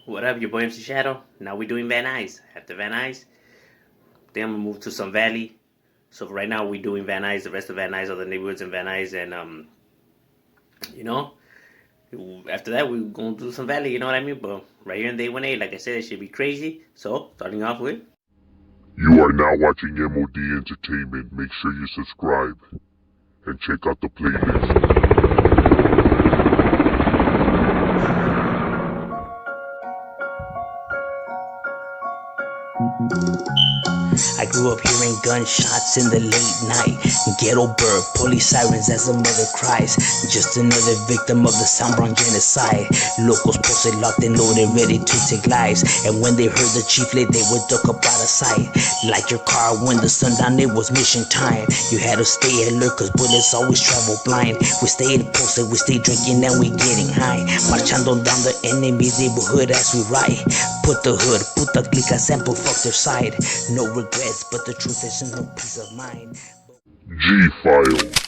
What up, your boy MC Shadow? Now we're doing Van Nuys. After Van Nuys, then I'm gonna move to some Valley. So for right now we're doing Van Nuys. The rest of Van Nuys, other neighborhoods in Van Nuys, and you know, after that we're gonna do some Valley. You know what I mean? But right here in Day 1A, like I said, it should be crazy. So starting off with. You are now watching M.O.D. Entertainment. Make sure you subscribe and check out the playlist. I grew up hearing gunshots in the late night. Ghetto bird, police sirens as a mother cries. Just another victim of the Soundbrown genocide. Locals posted locked and loaded, ready to take lives. And when they heard the chieflet, they would duck up out of sight. Light your car when the sun down, it was mission time. You had to stay alert, cause bullets always travel blind. We stayed posted, we stayed drinking, and we getting high. Marchando down the enemy neighborhood as we ride. Put the hood, put the glica sample, fuck their side. No regrets, but the truth is no peace of mind. G-File.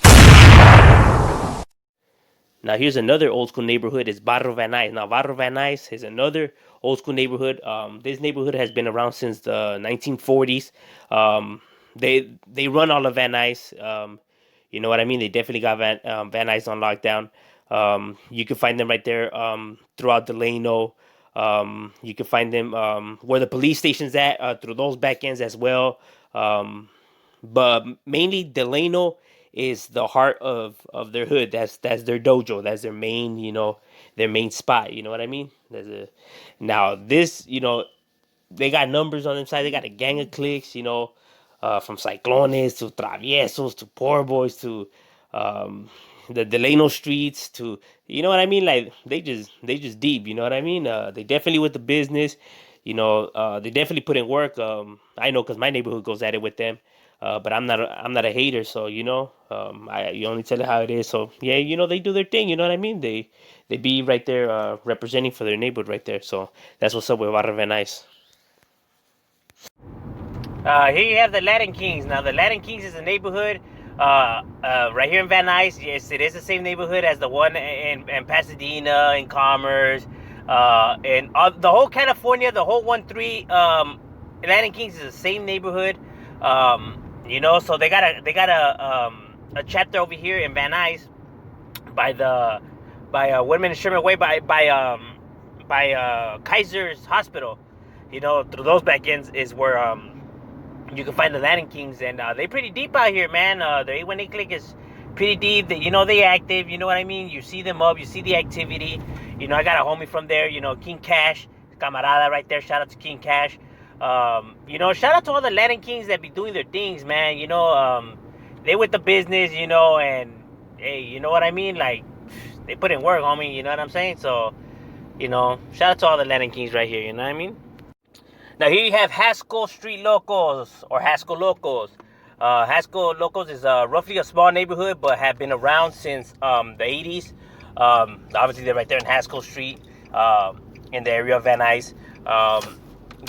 Now here's another old school neighborhood. It's Barrio Van Nuys. Now Barrio Van Nuys is another old school neighborhood. This neighborhood has been around since the 1940s. They run all of Van Nuys. You know what I mean? They definitely got Van Nuys on lockdown. You can find them right there throughout Delano. You can find them where the police station's at through those back ends as well. But mainly Delano is the heart of their hood. That's their dojo. That's their main, their main spot. You know what I mean? Now this, they got numbers on them side. They got a gang of cliques, from Cyclones to Traviesos to Poor Boys to the Delano streets to, you know what I mean? Like they just deep, you know what I mean? They definitely with the business, they definitely put in work. I know because my neighborhood goes at it with them. But I'm not a hater, so you only tell it how it is. So yeah, they do their thing. You know what I mean? They be right there representing for their neighborhood right there. So that's what's up with Barrio Van Nuys. Here you have the Latin Kings. Now the Latin Kings is a neighborhood right here in Van Nuys. Yes, it is the same neighborhood as the one in Pasadena and Commerce, and the whole California, the whole 1-3 Latin Kings is the same neighborhood. So they got a chapter over here in Van Nuys by Woodman and Sherman Way by Kaiser's Hospital. Through those back ends is where you can find the Latin Kings, and they pretty deep out here, man. The 818 clique is pretty deep. They active. You know what I mean? You see them up. You see the activity. I got a homie from there. King Cash, camarada right there. Shout out to King Cash. Shout out to all the Latin Kings that be doing their things, man. They with the business, and hey, you know what I mean? Like, they put in work, homie. You know what I'm saying? So, shout out to all the Latin Kings right here. You know what I mean? Now here you have Haskell Street Locals or Haskell Locals. Haskell Locals is roughly a small neighborhood, but have been around since the 80s. Obviously they're right there in Haskell Street, in the area of Van Nuys.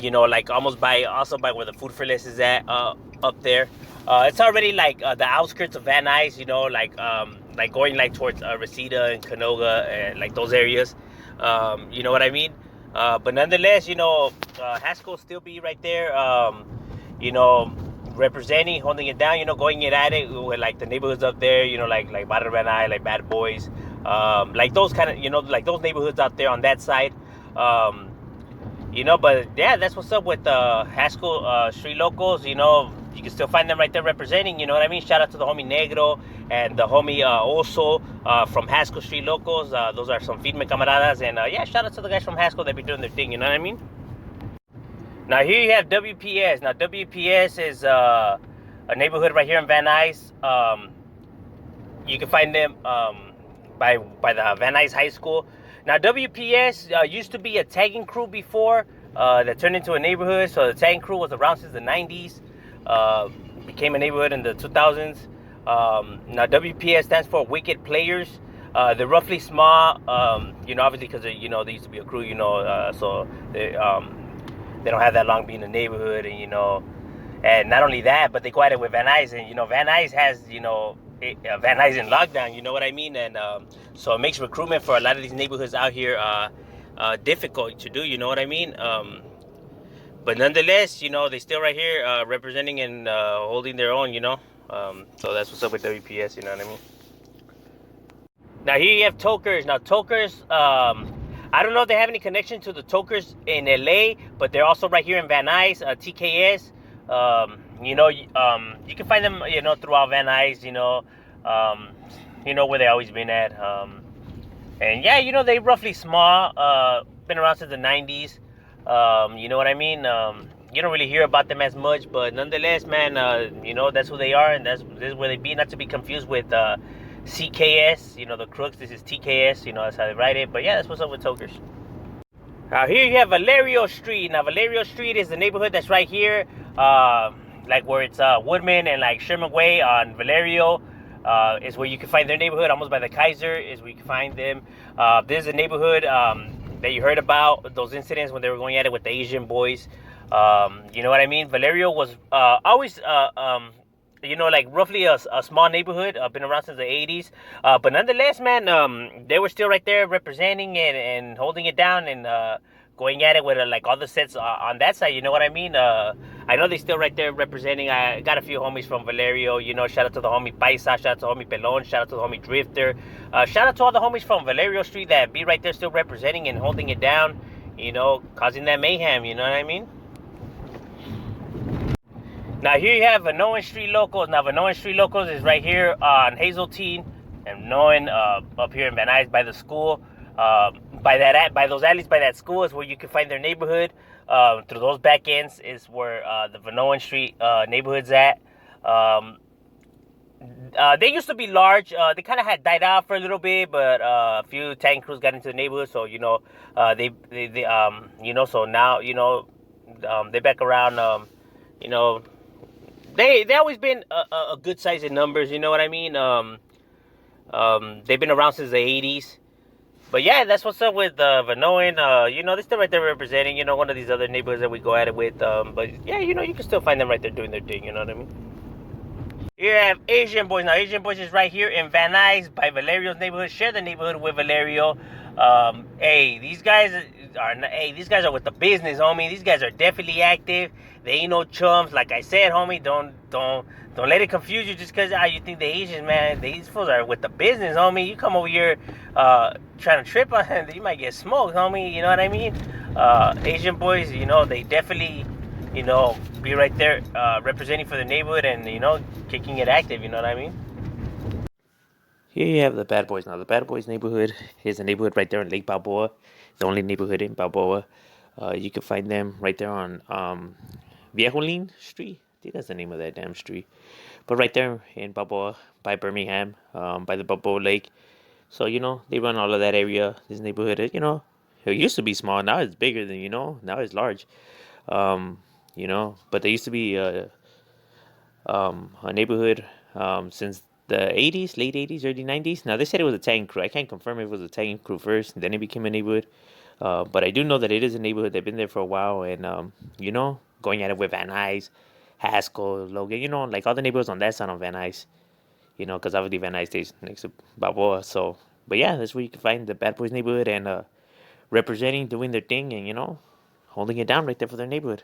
Like almost by where the Food for Less is at, up there. It's already like the outskirts of Van Nuys, like going like towards Reseda and Canoga and like those areas. You know what I mean? But nonetheless, Haskell still be right there, representing, holding it down, going at it with like the neighborhoods up there, like Barrio Van Nuys, like Bad Boys, like those kind of, like those neighborhoods out there on that side. But yeah, that's what's up with Haskell Street Locals. You can still find them right there representing, you know what I mean? Shout out to the homie Negro and the homie Oso from Haskell Street Locals. Those are some firme camaradas. And yeah, shout out to the guys from Haskell that be doing their thing, you know what I mean? Now here you have WPS. Now WPS is a neighborhood right here in Van Nuys. You can find them by the Van Nuys High School. Now WPS used to be a tagging crew before that turned into a neighborhood. So the tagging crew was around since the 90s. Became a neighborhood in the 2000s. Now WPS stands for Wicked Players. They're roughly small, obviously because they used to be a crew, so they don't have that long being a neighborhood, and not only that, but they go at it with Van Nuys, and Van Nuys has Van Nuys in lockdown, you know what I mean, and so it makes recruitment for a lot of these neighborhoods out here difficult to do. You know what I mean? But nonetheless, they still right here representing and holding their own. So that's what's up with WPS. You know what I mean? Now here you have tokers. Now tokers, I don't know if they have any connection to the tokers in LA, but they're also right here in Van Nuys, TKS. You can find them, throughout Van Nuys, where they always been at. And yeah, they roughly small, been around since the 90s. You know what I mean? You don't really hear about them as much, but nonetheless, man, that's who they are, and this is where they be, not to be confused with CKS, the crooks. This is TKS, that's how they write it. But yeah, that's what's up with tokers. Here you have Valerio Street. Now Valerio Street is the neighborhood that's right here, like where it's Woodman and like Sherman Way on Valerio. Is where you can find their neighborhood, almost by the Kaiser, is where you can find them. This is a neighborhood that you heard about, those incidents when they were going at it with the Asian boys. You know what I mean? Valerio was always, like roughly a small neighborhood, been around since the 80s. But nonetheless, man, they were still right there representing and holding it down and going at it with like all the sets on that side. You know what I mean? I know they still right there representing. I got a few homies from Valerio. Shout out to the homie Paisa, shout out to the homie Pelon, shout out to the homie Drifter, shout out to all the homies from Valerio Street that be right there still representing and holding it down, causing that mayhem. You know what I mean? Now here you have Vanoan Street Locals. Now Vanoan Street Locals is right here on Hazeltine and Vanoan, up here in Van Nuys by the school. By those alleys by that school is where you can find their neighborhood. Through those back ends is where the Vanoan Street neighborhood's at. They used to be large. They kind of had died out for a little bit, but a few tank crews got into the neighborhood, so so now they back around. They always been a good size in numbers. You know what I mean? They've been around since the 80s. But yeah, that's what's up with Vanoan. They're still right there representing, one of these other neighborhoods that we go at it with. But yeah, you can still find them right there doing their thing, you know what I mean? Here I have Asian Boys. Now, Asian Boys is right here in Van Nuys by Valerio's neighborhood. Share the neighborhood with Valerio. These guys are with the business, homie. These guys are definitely active. They ain't no chums. Like I said, homie, don't let it confuse you just because you think the Asians, man. These fools are with the business, homie. You come over here trying to trip on them, you might get smoked, homie. You know what I mean? Asian Boys, they definitely, be right there representing for the neighborhood and, kicking it active. You know what I mean? Here you have the Bad Boys. Now, the Bad Boys neighborhood is a neighborhood right there in Lake Balboa, the only neighborhood in Balboa. You can find them right there on Viejolín Street. I think that's the name of that damn street. But right there in Balboa, by Birmingham, by the Balboa Lake. So, they run all of that area, this neighborhood. It used to be small. Now it's bigger than, now it's large. But there used to be a neighborhood since the 80s, late 80s, early 90s. Now, they said it was a tank crew. I can't confirm if it was a tank crew first, and then it became a neighborhood. But I do know that it is a neighborhood. They've been there for a while, and, going at it with Van Nuys, Haskell, Logan, like all the neighborhoods on that side on Van Nuys, because obviously Van Nuys stays next to Balboa. So, but yeah, that's where you can find the Bad Boys neighborhood and representing, doing their thing, and, holding it down right there for their neighborhood.